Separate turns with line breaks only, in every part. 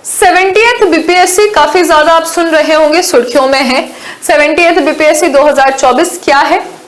70th BPSC काफी ज्यादा आप सुन रहे होंगे, सुर्खियों में है। 70th बीपीएससी 2024 क्या है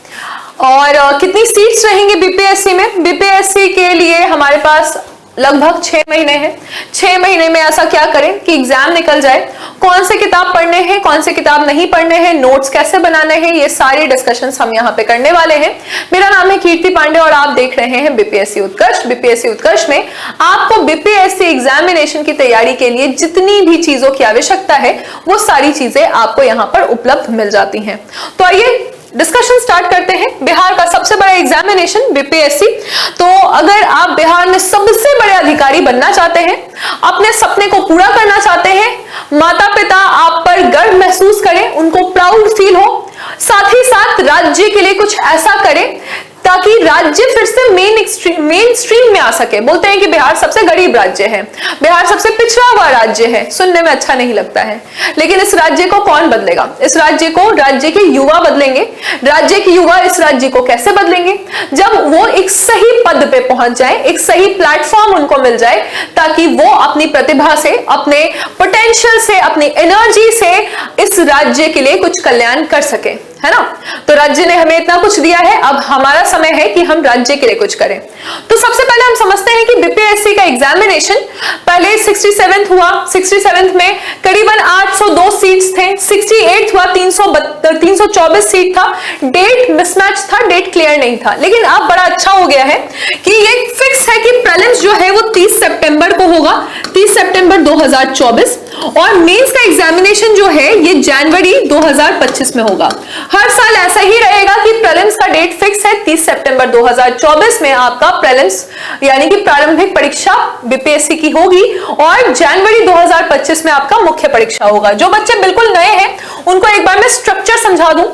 और कितनी सीट्स रहेंगी बीपीएससी में। बीपीएससी के लिए हमारे पास लगभग 6 महीने हैं। 6 महीने में ऐसा क्या करें कि एग्जाम निकल जाए, कौन से किताब पढ़ने हैं, कौन से किताब नहीं पढ़ने हैं, नोट्स कैसे बनाने हैं, ये सारी डिस्कशंस हम यहाँ पे करने वाले हैं। मेरा नाम है कीर्ति पांडे और आप देख रहे हैं बीपीएससी उत्कर्ष। बीपीएससी उत्कर्ष में आपको बीपीएससी एग्जामिनेशन की तैयारी के लिए जितनी भी चीजों की आवश्यकता है वो सारी चीजें आपको यहाँ पर उपलब्ध मिल जाती हैं। तो आइए डिस्कशन स्टार्ट करते हैं। बिहार का सबसे बड़ा एग्जामिनेशन बीपीएससी। तो अगर आप बिहार में सबसे बड़े अधिकारी बनना चाहते हैं, अपने सपने को पूरा करना चाहते हैं, माता पिता आप पर गर्व महसूस करें, उनको प्राउड फील हो, साथ ही साथ राज्य के लिए कुछ ऐसा करें ताकि राज्य फिर से मेन स्ट्रीम में आ सके। बोलते हैं कि बिहार सबसे गरीब राज्य है, बिहार सबसे पिछड़ा हुआ राज्य है, सुनने में अच्छा नहीं लगता है, लेकिन इस राज्य को कौन बदलेगा? इस राज्य को राज्य के युवा बदलेंगे। राज्य के युवा इस राज्य को कैसे बदलेंगे? जब वो एक सही पद पे पहुंच जाए, एक सही प्लेटफॉर्म उनको मिल जाए, ताकि वो अपनी प्रतिभा से, अपने पोटेंशियल से, अपनी एनर्जी से इस राज्य के लिए कुछ कल्याण कर सके, है ना। तो राज्य ने हमें इतना कुछ दिया है, अब हमारा समय है कि हम राज्य के लिए कुछ करें। तो सबसे पहले हम समझते हैं कि बीपीएससी का एग्जामिनेशन पहले 67th हुआ। 67th में करीबन 802 सीट्स थे। 68th हुआ, 324 सीट था। डेट मिसमैच था, डेट क्लियर नहीं था, लेकिन अब बड़ा अच्छा हो गया है कि ये फिक्स है कि प्रीलिम्स जो है वो 30 सितंबर को होगा, 30 सितंबर 2024, और मेंस का एग्जामिनेशन जो है ये जनवरी 2025 में होगा। हर साल ऐसा ही रहेगा कि प्रीलिम्स का डेट फिक्स है 30 सितंबर 2024 में आपका प्रीलिम्स यानी कि प्रारंभिक परीक्षा बीपीएससी की होगी, और जनवरी 2025 में आपका मुख्य परीक्षा होगा। जो बच्चे बिल्कुल नए हैं उनको एक बार मैं स्ट्रक्चर समझा दूं।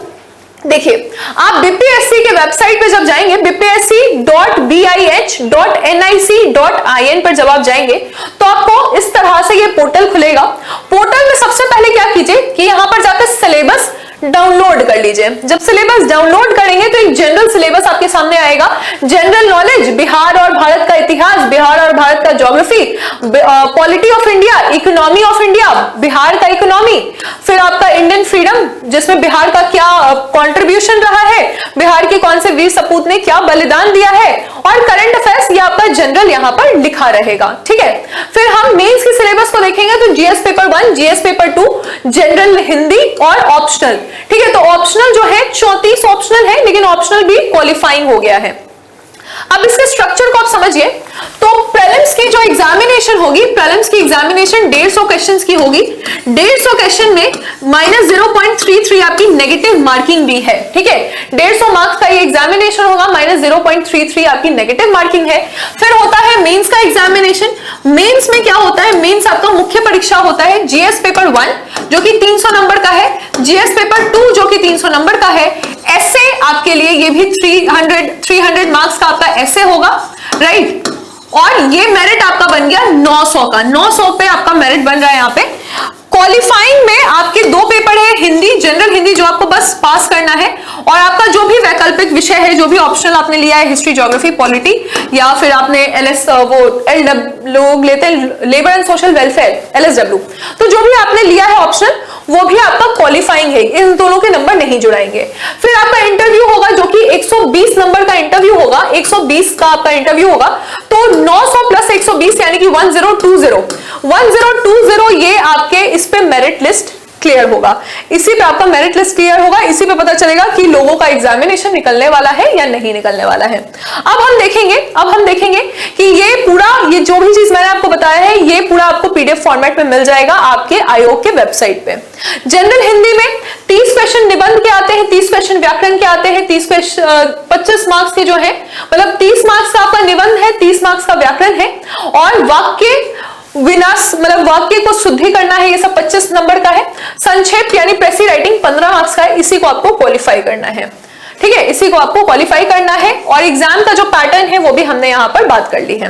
देखिए, आप बीपीएससी के वेबसाइट पे जब जाएंगे, bpsc.bih.nic.in पर जब आप जाएंगे तो आपको इस तरह से ये पोर्टल खुलेगा। पोर्टल में सबसे पहले क्या कीजिए कि यहां पर जाकर सिलेबस डाउनलोड कर लीजिए। जब सिलेबस डाउनलोड करेंगे तो एक जनरल सिलेबस आपके सामने आएगा। जनरल नॉलेज, बिहार और भारत का इतिहास, बिहार और भारत का geography, polity of India, economy of India, Bihar का इकोनॉमी, फिर आपका इंडियन फ्रीडम जिसमें बिहार का क्या कंट्रीब्यूशन रहा है, बिहार के कौन से वीर सपूत ने क्या बलिदान दिया है, और करंट अफेयर्स, ये आपका जनरल यहाँ पर लिखा रहेगा। ठीक है, फिर हम मेंस के सिलेबस को देखेंगे तो GS paper 1, GS paper 2, general Hindi और ऑप्शनल। ठीक है, तो ऑप्शनल जो है 34 ऑप्शनल है, लेकिन ऑप्शनल भी क्वालिफाइंग हो गया है। अब इसके स्ट्रक्चर को आप समझिए। तो प्रीलिम्स की जो एग्जामिनेशन होगी, प्रीलिम्स की एग्जामिनेशन 150 क्वेश्चंस की होगी। 150 क्वेश्चन में -0.33 आपकी नेगेटिव मार्किंग भी है। ठीक है, 150 मार्क्स का ये एग्जामिनेशन होगा, -0.33 आपकी नेगेटिव मार्किंग है। फिर होता है मेंस का एग्जामिनेशन। मेंस में क्या होता है? मेंस आपका मुख्य परीक्षा होता है। जीएस पेपर 1 जो कि 300 नंबर का है, जीएस पेपर 2 जो कि 300 नंबर का है, ऐसे आपके लिए ये भी 300 मार्क्स का आपका ऐसे होगा, राइट। और ये मेरिट आपका बन गया 900 का, 900 पे आपका मेरिट बन रहा है यहाँ पे। क्वालिफाइंग में आपके 2 पेपर है, हिंदी, जनरल हिंदी जो आपको बस पास करना है, और आपका जो भी वैकल्पिक विषय है, जो भी ऑप्शनल आपने लिया है, हिस्ट्री, ज्योग्राफी, पॉलिटी, या फिर आपने लोग लेते हैं labour and social welfare, LSW, तो जो भी आपने लिया है ऑप्शनल वो भी आपका क्वालिफाइंग है, इन दोनों के नंबर नहीं जुड़ाएंगे। फिर आपका इंटरव्यू होगा जो कि 120 नंबर का इंटरव्यू होगा, 120 का आपका इंटरव्यू होगा, तो 900 प्लस 120 यानी कि 1020 ये आपके इस पे मेरिट लिस्ट क्लियर होगा। इसी पे आपका मेरिट लिस्ट क्लियर होगा, इसी पे पता चलेगा कि लोगों का एग्जामिनेशन निकलने वाला है या नहीं निकलने वाला है। अब हम देखेंगे कि ये जो भी चीज मैंने आपको बताया है, ये पूरा आपको पीडीएफ फॉर्मेट में मिल जाएगा आपके आयोग के वेबसाइट पे। जनरल हिंदी में 30 क्वेश्चन निबंध के आते हैं, 30 क्वेश्चन व्याकरण के आते हैं, 25 मार्क्स के जो है, मतलब 30 मार्क्स का आपका निबंध है, 30 मार्क्स का व्याकरण है, और वाक्य विनाश मतलब वाक्य को शुद्धि करना है, ये सब 25 नंबर का है। संक्षेप यानी प्रेसी राइटिंग 15 मार्क्स का है, इसी को आपको क्वालिफाई करना है। ठीक है, इसी को आपको क्वालिफाई करना है, और एग्जाम का जो पैटर्न है वो भी हमने यहाँ पर बात कर ली है।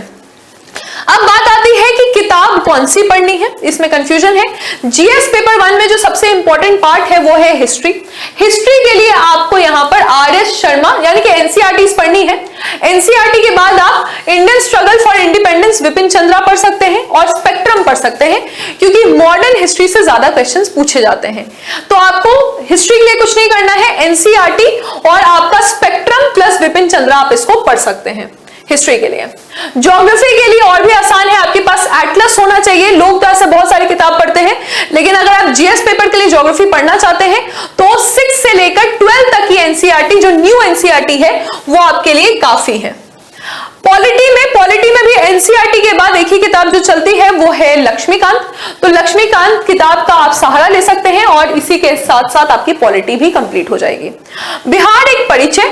अब बात आती है कि किताब कौन सी पढ़नी है, इसमें कंफ्यूजन है। जीएस पेपर 1 में जो सबसे इंपॉर्टेंट पार्ट है वो है हिस्ट्री। हिस्ट्री के लिए आपको यहां पर आर.एस. शर्मा यानी कि एनसीईआरटी पढ़नी है। एनसीईआरटी के बाद आप Indian struggle for independence Vipin Chandra पढ़ सकते हैं और स्पेक्ट्रम पढ़ सकते हैं, क्योंकि मॉडर्न हिस्ट्री से ज्यादा क्वेश्चंस पूछे जाते हैं। तो आपको हिस्ट्री के लिए कुछ नहीं करना है, एनसीईआरटी और आपका स्पेक्ट्रम प्लस विपिन चंद्रा आप इसको पढ़ सकते हैं हिस्ट्री के लिए। ज्योग्राफी के लिए और भी आसान है, आपके पास एटलस होना चाहिए। लोग तो ऐसे बहुत सारी किताब पढ़ते हैं, लेकिन अगर आप जीएस पेपर के लिए ज्योग्राफी पढ़ना चाहते हैं तो 6 से लेकर 12 तक की एनसीईआरटी जो न्यू एनसीईआरटी है वो आपके लिए काफी है। पॉलिटी में भी एनसीईआरटी के बाद एक ही किताब जो चलती है वो है लक्ष्मीकांत। तो लक्ष्मीकांत किताब का आप सहारा ले सकते हैं और इसी के साथ साथ आपकी पॉलिटी भी कंप्लीट हो जाएगी। बिहार एक परिचय,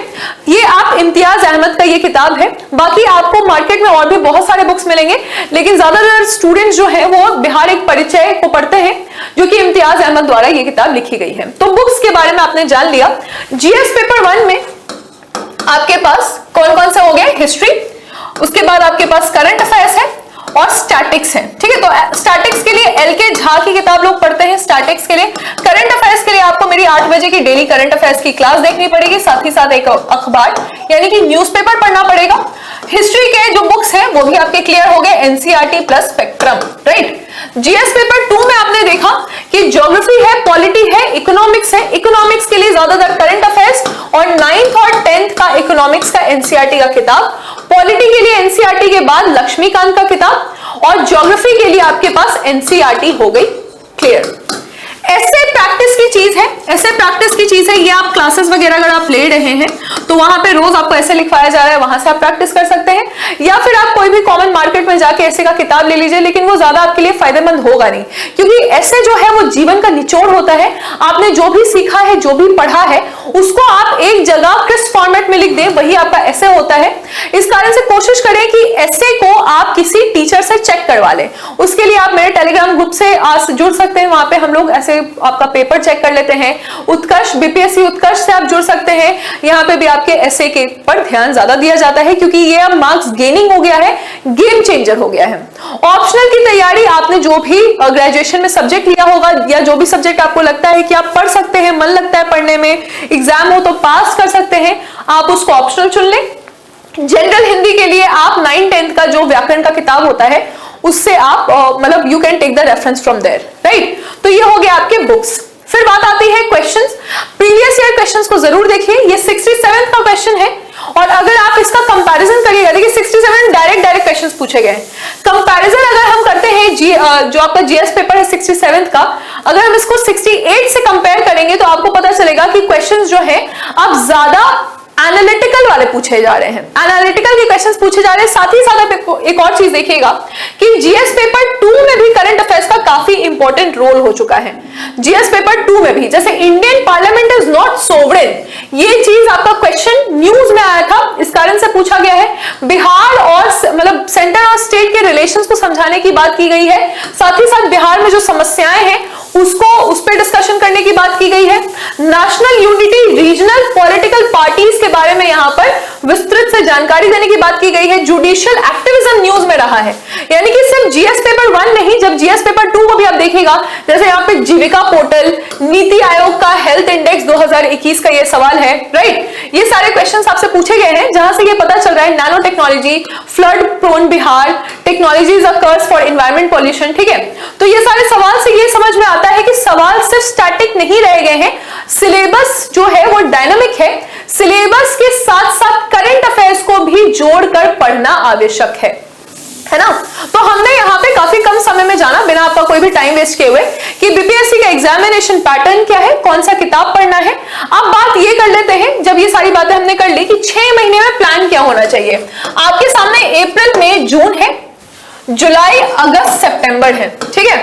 ये आप इम्तियाज अहमद का ये किताब है। बाकी आपको मार्केट में और भी बहुत सारे बुक्स मिलेंगे, लेकिन ज्यादातर स्टूडेंट्स जो है वो बिहार एक परिचय को पढ़ते हैं, जो कि इम्तियाज अहमद द्वारा ये किताब लिखी गई है। तो बुक्स के बारे में आपने जान लिया। जीएस पेपर 1 में आपके पास कौन कौन से हो गए, हिस्ट्री, उसके बाद आपके पास करंट अफेयर्स है और स्टैटिक्स है। ठीक है, तो स्टैटिक्स के लिए एलके झा की किताब लोग पढ़ते हैं स्टैटिक्स के लिए। करंट अफेयर्स के लिए आपको मेरी 8 बजे की डेली करंट अफेयर्स की क्लास देखनी पड़ेगी, साथ ही साथ एक अखबार यानी कि न्यूज़पेपर पढ़ना पड़ेगा। हिस्ट्री के जो बुक्स हैं वो भी आपके क्लियर हो गए, NCERT plus spectrum, right. GS paper 2 में आपने देखा कि ज्योग्राफी है, पॉलिटी है, इकोनॉमिक्स है। इकोनॉमिक्स के लिए ज्यादातर करंट अफेयर्स और 9th और 10th का इकोनॉमिक्स का एनसीईआरटी का किताब। पॉलिटी के लिए एनसीईआरटी के बाद लक्ष्मीकांत का किताब और ज्योग्राफी के लिए आपके पास एनसीईआरटी हो गई क्लियर। ऐसे प्रैक्टिस की चीज है, ऐसे प्रैक्टिस की चीज है, ये आप क्लासेस वगैरह अगर आप ले रहे हैं तो वहां पे रोज आपको ऐसे लिखवाया जा रहा है, वहां से आप प्रैक्टिस कर सकते हैं, या फिर आप कोई भी कॉमन मार्केट में जाके ऐसे का किताब ले लीजिए, लेकिन वो ज्यादा आपके लिए फायदेमंद होगा नहीं, क्योंकि ऐसे जो है वो जीवन का निचोड़ होता है। आपने जो भी सीखा है, जो भी पढ़ा है, उसको आप एक जगह क्रिस्प फॉर्मेट में लिख दें, वही आपका ऐसे होता है। इस कारण से कोशिश करें कि ऐसे को आप किसी टीचर से चेक करवा लें। उसके लिए आप मेरे टेलीग्राम ग्रुप से जुड़ सकते हैं, वहां पे हम लोग ऐसे आपका पेपर चेक कर लेते हैं। उत्कर्ष, बीपीएससी उत्कर्ष से आप जुड़ सकते हैं, यहाँ पे भी आपके ऐसे के पर ध्यान ज्यादा दिया जाता है, क्योंकि ये अब मार्क्स गेनिंग हो गया है, गेम चेंजर हो गया है। ऑप्शनल की तैयारी, आपने जो भी ग्रेजुएशन में सब्जेक्ट लिया होगा या जो भी सब्जेक्ट आपको लगता है कि आप पढ़ सकते हैं, मन लगता है पढ़ने में, एग्जाम हो तो पास कर सकते हैं, आप उसको ऑप्शनल चुन लें। जनरल हिंदी के लिए आप 9th-10th का जो व्याकरण का किताब होता है उससे आप मतलब you can take the reference from there, right. तो ये हो गया आपके बुक्स। फिर बात आती है क्वेश्चंस। प्रीवियस ईयर क्वेश्चंस को जरूर देखिए, ये 67th का क्वेश्चन है और अगर आप इसका कंपैरिजन करिएगा, देखिए 67 डायरेक्ट क्वेश्चंस पूछे गए। कंपैरिजन अगर हम करते हैं जो आपका जीएस पेपर है 67 का, अगर हम इसको 68 से कंपेयर करेंगे तो आपको पता चलेगा कि क्वेश्चंस जो है अब ज्यादा एनालिटिकल वाले पूछे जा रहे हैं, एनालिटिकल के क्वेश्चंस पूछे जा रहे हैं। साथ ही साथ आप एक और चीज देखिएगा कि जीएस पेपर 2 में भी करंट अफेयर्स का काफी इंपॉर्टेंट रोल हो चुका है। जीएस पेपर 2 में भी, जैसे Indian parliament is not sovereign, ये चीज आपका क्वेश्चन न्यूज में आया था, इस कारण से पूछा गया है। बिहार और मतलब सेंटर और स्टेट के रिलेशंस को समझाने की बात की गई है, साथ ही साथ बिहार में जो समस्याएं हैं उस पर डिस्कशन करने की बात की गई है। National unity, regional political parties के बारे में यहां पर विस्तृत से जानकारी देने की बात की गई है। जुडिशियल एक्टिविज्म न्यूज में रहा है, यानी कि सिर्फ जीएस पेपर 1 नहीं, जब जीएस पेपर 2 को भी आप देखिएगा, जैसे यहाँ पे जीविका पोर्टल, नीति आयोग का हेल्थ इंडेक्स 2021 का ये सवाल है, राइट। ये सारे क्वेश्चंस आपसे पूछे गए हैं, जहां से ये पता चल रहा है nano technology, flood prone Bihar, technologies of curse for environment pollution, ठीक है। तो ये सारे सवाल से ये समझ में आता है कि सवाल सिर्फ स्टैटिक नहीं रह गए हैं, सिलेबस जो है वो डायनामिक है। सिलेबस के साथ साथ करंट अफेयर्स को भी जोड़कर पढ़ना आवश्यक है ना। तो हमने यहाँ पे काफी कम समय में जाना, बिना आपका कोई भी टाइम वेस्ट किए हुए, कि बीपीएससी का एग्जामिनेशन पैटर्न क्या है, कौन सा किताब पढ़ना है। अब बात ये कर लेते हैं, जब ये सारी बातें हमने कर ली, कि 6 महीने में प्लान क्या होना चाहिए। आपके सामने अप्रैल, मई, जून है, जुलाई, अगस्त, सितंबर है, ठीक है।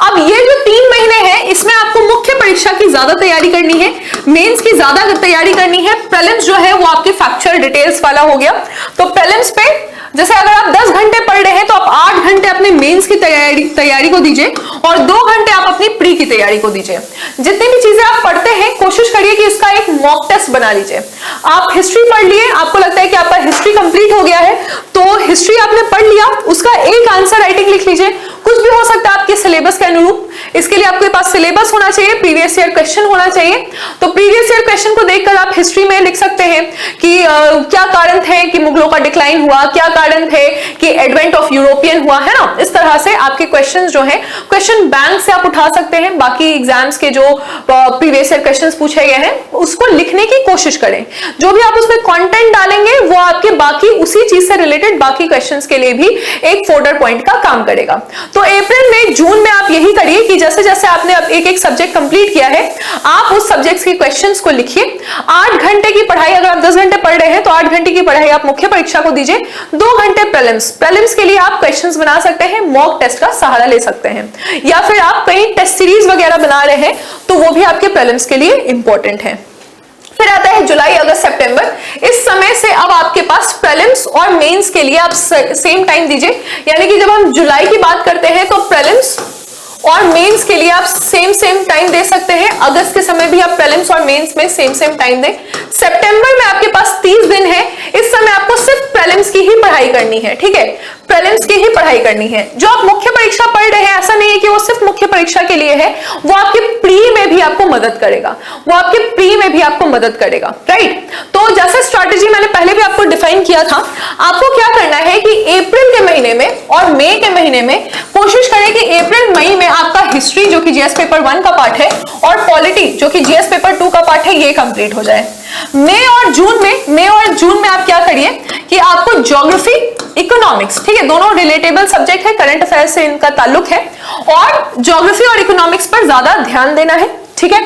अब ये जो 3 महीने हैं, इसमें आपको मुख्य परीक्षा की ज्यादा तैयारी करनी है, मेंस की ज्यादा तैयारी करनी है। प्रीलिम्स जो है वो आपके फैक्चुअल डिटेल्स वाला हो गया, तो प्रीलिम्स पे जैसे अगर आप 10 घंटे पढ़ रहे हैं तो आप 8 घंटे अपने मेंस की तैयारी को दीजिए और 2 घंटे आप अपनी प्री की तैयारी को दीजिए। जितनी भी चीजें आप पढ़ते हैं कोशिश करिए कि इसका एक मॉक टेस्ट बना लीजिए। आप हिस्ट्री पढ़ लिए, आपको लगता है कि आपका हिस्ट्री कंप्लीट हो गया है, तो हिस्ट्री आपने पढ़ लिया, उसका एक आंसर राइटिंग लिख लीजिए। कुछ भी हो सकता है आपके सिलेबस के अनुरूप। इसके लिए आपके पास सिलेबस होना चाहिए, प्रीवियस ईयर क्वेश्चन होना चाहिए। तो प्रीवियस ईयर क्वेश्चन को देखकर आप हिस्ट्री में लिख सकते हैं कि क्या कारण थे कि मुगलों का डिक्लाइन हुआ, क्या कारण थे कि एडवेंट ऑफ यूरोपियन हुआ, है ना। इस तरह से आपके क्वेश्चंस जो है क्वेश्चन बैंक से आप उठा सकते हैं। बाकी एग्जाम्स के जो प्रीवियस ईयर क्वेश्चंस पूछे गए हैं उसको लिखने की कोशिश करें। जो भी आप उसमें कंटेंट डालेंगे वो आपके बाकी उसी चीज से रिलेटेड बाकी क्वेश्चंस के लिए भी एक फोल्डर पॉइंट का काम करेगा। तो अप्रैल में, जून में आप यही करिए कि जैसे जैसे आपने अब एक एक सब्जेक्ट कंप्लीट किया है आप उस सब्जेक्ट्स के क्वेश्चंस को लिखिए। 8 घंटे की पढ़ाई, अगर आप 10 घंटे पढ़ रहे हैं तो 8 घंटे की पढ़ाई आप मुख्य परीक्षा को दीजिए। 2 घंटे प्रीलिम्स के लिए आप क्वेश्चंस बना सकते हैं, मॉक टेस्ट का सहारा ले सकते हैं, या फिर आप कहीं टेस्ट सीरीज वगैरह बना रहे हैं तो वो भी आपके प्रीलिम्स के लिए इंपॉर्टेंट है। फिर आता है जुलाई, अगस्त, सितंबर। इस समय से अब आपके पास प्रीलिम्स और मेंस के लिए आप सेम टाइम दीजिए। यानी कि जब हम जुलाई की बात करते हैं तो प्रीलिम्स और मेंस के लिए आप सेम टाइम दे सकते हैं। अगस्त के समय भी आप प्रीलिम्स और मेंस में सेम टाइम दें। सितंबर में आपके पास 30 दिन है, इस समय आपको सिर्फ प्रीलिम्स की ही पढ़ाई करनी है, ठीक है, प्रीलिम्स की ही पढ़ाई करनी है। जो आप मुख्य परीक्षा पढ़ रहे हैं ऐसा नहीं है कि वो सिर्फ मुख्य परीक्षा के लिए है, वो आपके प्री में भी आपको मदद करेगा, वो आपके प्री में भी आपको मदद करेगा, राइट। तो जैसे स्ट्रैटेजी मैंने पहले भी आपको डिफाइन किया था, आपको क्या करना है कि अप्रैल के महीने में और मई के महीने में कोशिश करें कि अप्रैल मई में आपका हिस्ट्री जो कि जीएस पेपर 1 का पार्ट है और पॉलिटी जो कि जीएस पेपर 2 का पार्ट है ये कंप्लीट हो जाए। मई और जून में आप क्या करिए कि आपको ज्योग्राफी, इकोनॉमिक्स, ठीक है, दोनों रिलेटेबल सब्जेक्ट है, करंट अफेयर से इनका ताल्लुक है, और ज्योग्राफी और इकोनॉमिक्स पर ज्यादा ध्यान देना है, ठीक है।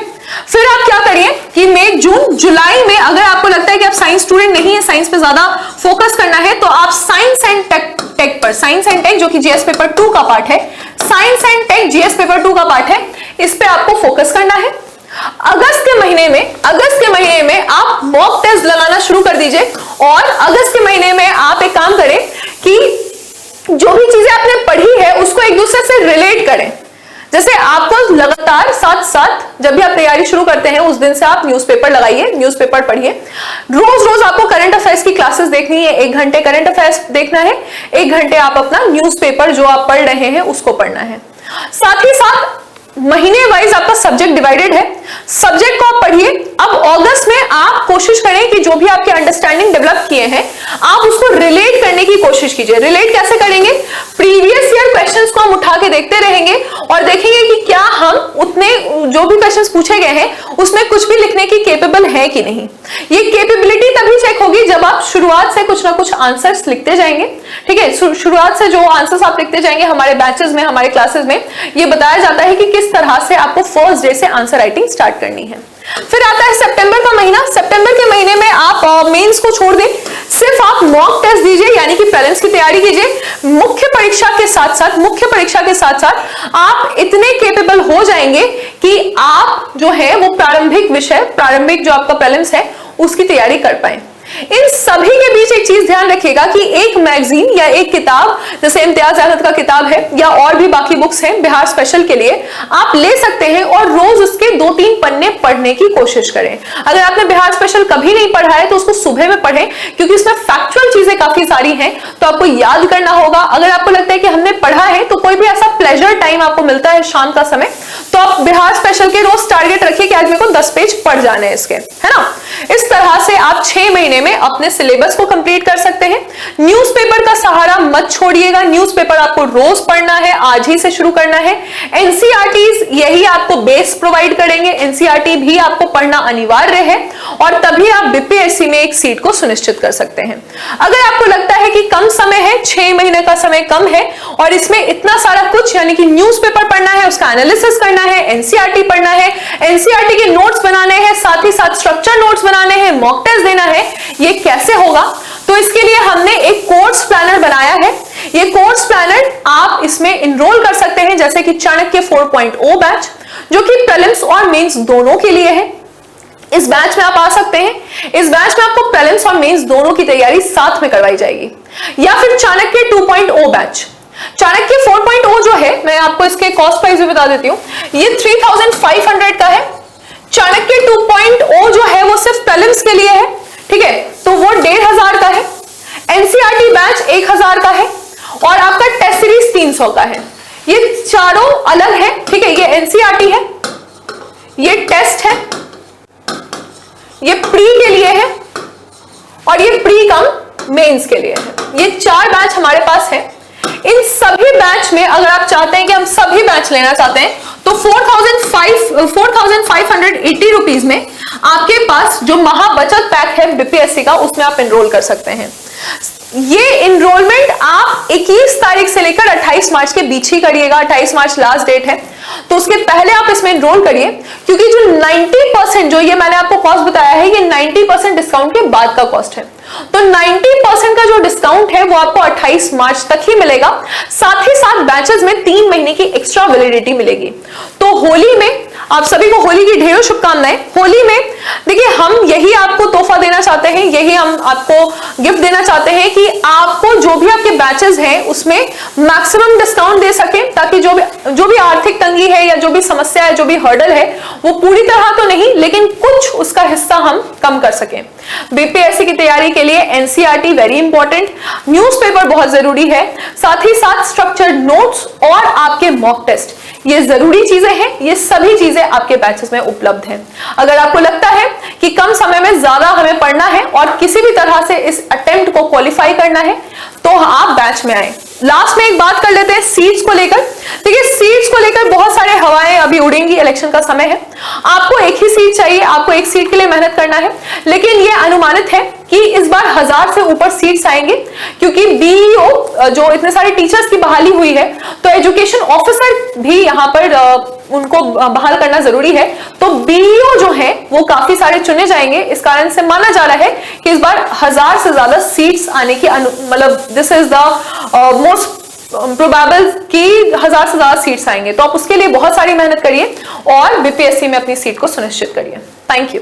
फिर आप क्या करिए कि मई, जून, जुलाई में अगर आपको लगता है कि आप साइंस स्टूडेंट नहीं है, साइंस पे ज्यादा फोकस करना है, तो आप साइंस एंड टेक पर, साइंस एंड टेक जो कि जीएस पेपर 2 का पार्ट है, science and tech GS paper 2 का पार्ट है, इस पे आपको फोकस करना है। अगस्त के महीने में आप मॉक टेस्ट लगाना शुरू कर दीजिए और अगस्त के महीने में आप एक काम करें कि जो भी चीजें आपने पढ़ी है उसको एक दूसरे से रिलेट करें। जैसे आपको लगातार साथ जब भी आप तैयारी शुरू करते हैं उस दिन से आप न्यूज़पेपर लगाइए, न्यूज़पेपर पढ़िए। रोज आपको करंट अफेयर्स की क्लासेस देखनी है, 1 घंटे करंट अफेयर्स देखना है, 1 घंटे आप अपना न्यूज़पेपर जो आप पढ़ रहे हैं उसको पढ़ना है। साथ ही साथ महीने वाइज आपका सब्जेक्ट डिवाइडेड है, सब्जेक्ट को आप पढ़िए। अब अगस्त में आप कोशिश करें कि जो भी आपके अंडरस्टैंडिंग डेवलप किए हैं आप उसको रिलेट करने की कोशिश कीजिए। रिलेट कैसे करेंगे? प्रीवियस ईयर क्वेश्चंस को हम उठा के देखते रहेंगे और देखेंगे कि क्या हम उतने जो भी क्वेश्चंस पूछे गए हैं उसमें कुछ भी लिखने की केपेबल है कि नहीं। ये केपेबिलिटी तभी चेक होगी जब आप शुरुआत से कुछ ना कुछ आंसर्स लिखते जाएंगे, ठीक है। शुरुआत से जो आंसर्स आप लिखते जाएंगे, हमारे बैचेस में, हमारे क्लासेस में ये बताया जाता है कि किस तरह से आपको फर्स्ट डे से आंसर राइटिंग स्टार्ट करनी है। फिर आता है सितंबर का महीना। सितंबर के महीने में आप मेंस को छोड़ दें, सिर्फ आप मॉक टेस्ट दीजिए, यानी कि प्रीलिम्स की तैयारी कीजिए। मुख्य परीक्षा के साथ साथ आप इतने केपेबल हो जाएंगे कि आप जो है वो प्रारंभिक जो आपका प्रीलिम्स है उसकी तैयारी कर पाए। इन सभी के बीच एक चीज ध्यान रखिएगा कि एक मैगजीन या एक किताब, जैसे इम्तियाज अहमद का किताब है या और भी बाकी बुक्स हैं बिहार स्पेशल के लिए, आप ले सकते हैं और रोज उसके 2-3 पन्ने पढ़ने की कोशिश करें। अगर आपने बिहार स्पेशल कभी नहीं पढ़ा है तो उसको सुबह में पढ़ें, क्योंकि इसमें फैक्चुअल चीजें काफी सारी हैं तो आपको याद करना होगा। अगर आपको लगता है कि हमने पढ़ा है तो कोई भी ऐसा प्लेजर टाइम आपको मिलता है शाम का समय, तो आप बिहार स्पेशल के रोज टारगेट रखिए कि आज मेरे को 10 पेज पढ़ जाने हैं इसके, है ना। इस तरह से आप 6 महीने में अपने सिलेबस को कंप्लीट कर सकते हैं। न्यूज़पेपर का सहारा मत छोड़िएगा, न्यूज़पेपर आपको रोज पढ़ना है, आज ही से शुरू करना है। एनसीईआरटीज यही आपको बेस प्रोवाइड करेंगे, एनसीईआरटी भी आपको पढ़ना अनिवार्य है और तभी आप बीपीएससी में एक सीट को सुनिश्चित कर सकते हैं। अगर आपको लगता है कि कम समय है, 6 महीने का समय कम है और इसमें इतना सारा कुछ, यानी कि न्यूज़पेपर पढ़ना है, उसका एनालिसिस करना है, एनसीईआरटी पढ़ना है, एनसीईआरटी के नोट्स बनाने हैं, साथ ही साथ स्ट्रक्चर नोट्स बनाने हैं, मॉक टेस्ट देना है, ये कैसे होगा? तो इसके लिए हमने एक कोर्स प्लानर बनाया है। ये कोर्स प्लानर आप इसमें इनरोल कर सकते हैं, जैसे कि चाणक्य 4.0 बैच जो कि प्रीलिम्स और मेंस दोनों के लिए है। इस बैच में आप आ सकते हैं। इस बैच में आपको प्रीलिम्स और मेंस दोनों की तैयारी साथ में करवाई जाएगी। या फिर चाणक्य 2.0 बैच। चाणक्य 4.0 जो है, मैं आपको इसके कॉस्ट प्राइस भी बता देती हूं, ये 3500 का है। चाणक्य 2.0 जो है वो सिर्फ प्रीलिम्स के लिए है, ठीक है, तो वो 1500 का है। एनसीईआरटी बैच 1000 का है और आपका टेस्ट सीरीज 300 का है। ये चारों अलग है, ठीक है, ये एनसीईआरटी है, ये टेस्ट है, ये प्री के लिए है और ये प्री कम मेंस के लिए है। ये 4 बैच हमारे पास है। इन सभी बैच में अगर आप चाहते हैं कि हम सभी बैच लेना चाहते हैं तो 4580 रुपीज में आपके पास जो महाबचत पैक है बीपीएससी का, उसमें आप एनरोल कर सकते हैं। ये एनरोलमेंट आप 21 तारीख से लेकर 28 मार्च के बीच ही करिएगा। 28 मार्च लास्ट डेट है, तो उसके पहले आप इसमें एनरोल करिए, क्योंकि जो 90% जो ये मैंने आपको कॉस्ट बताया है, ये 90% डिस्काउंट के बाद का कॉस्ट है। तो 90% का जो डिस्काउंट है वो आपको 28 मार्च तक ही मिलेगा। साथ ही साथ बैचेस में 3 महीने की एक्स्ट्रा वैलिडिटी मिलेगी। तो होली में आप सभी को होली की ढेरों शुभकामनाएं। होली में देखिए, हम यही आपको तोहफा देना चाहते हैं, यही हम आपको गिफ्ट देना चाहते हैं कि आपको जो भी आपके बैचेस हैं उसमें मैक्सिमम डिस्काउंट दे सकें, ताकि जो भी आर्थिक तंगी है या जो भी समस्या है, जो भी हर्डल है, वो पूरी तरह तो नहीं लेकिन कुछ उसका हिस्सा हम कम कर सकें। बीपीएससी की तैयारी के लिए एनसीईआरटी वेरी इंपॉर्टेंट, न्यूज़पेपर बहुत जरूरी है, साथ ही साथ स्ट्रक्चर्ड नोट्स और आपके मॉक टेस्ट, ये जरूरी चीजें हैं। ये सभी चीजें आपके बैचेस में उपलब्ध हैं। अगर आपको लगता है कि कम समय में ज्यादा हमें पढ़ना है और किसी भी तरह से इस अटेम्प्ट को क्वालिफाई करना है, तो आप बैच में आए। लास्ट में एक बात कर लेते हैं सीट्स को लेकर। देखिए, सीट्स को लेकर बहुत सारे हवाएं अभी उड़ेंगी, इलेक्शन का समय है। आपको एक ही सीट चाहिए, आपको एक सीट के लिए मेहनत करना है, लेकिन यह अनुमानित है कि इस बार 1000 से ऊपर सीट्स आएंगे, क्योंकि बीईओ जो इतने सारे टीचर्स की बहाली हुई है, तो एजुकेशन ऑफिसर भी यहाँ पर उनको बहाल करना जरूरी है। तो बीईओ जो है वो काफी सारे चुने जाएंगे। इस कारण से माना जा रहा है कि इस बार 1000 से ज्यादा सीट्स आने की मतलब this is the most probable कि 1000 से ज्यादा सीट्स आएंगे। तो आप उसके लिए बहुत सारी मेहनत करिए और बीपीएससी में अपनी सीट को सुनिश्चित करिए। Thank you.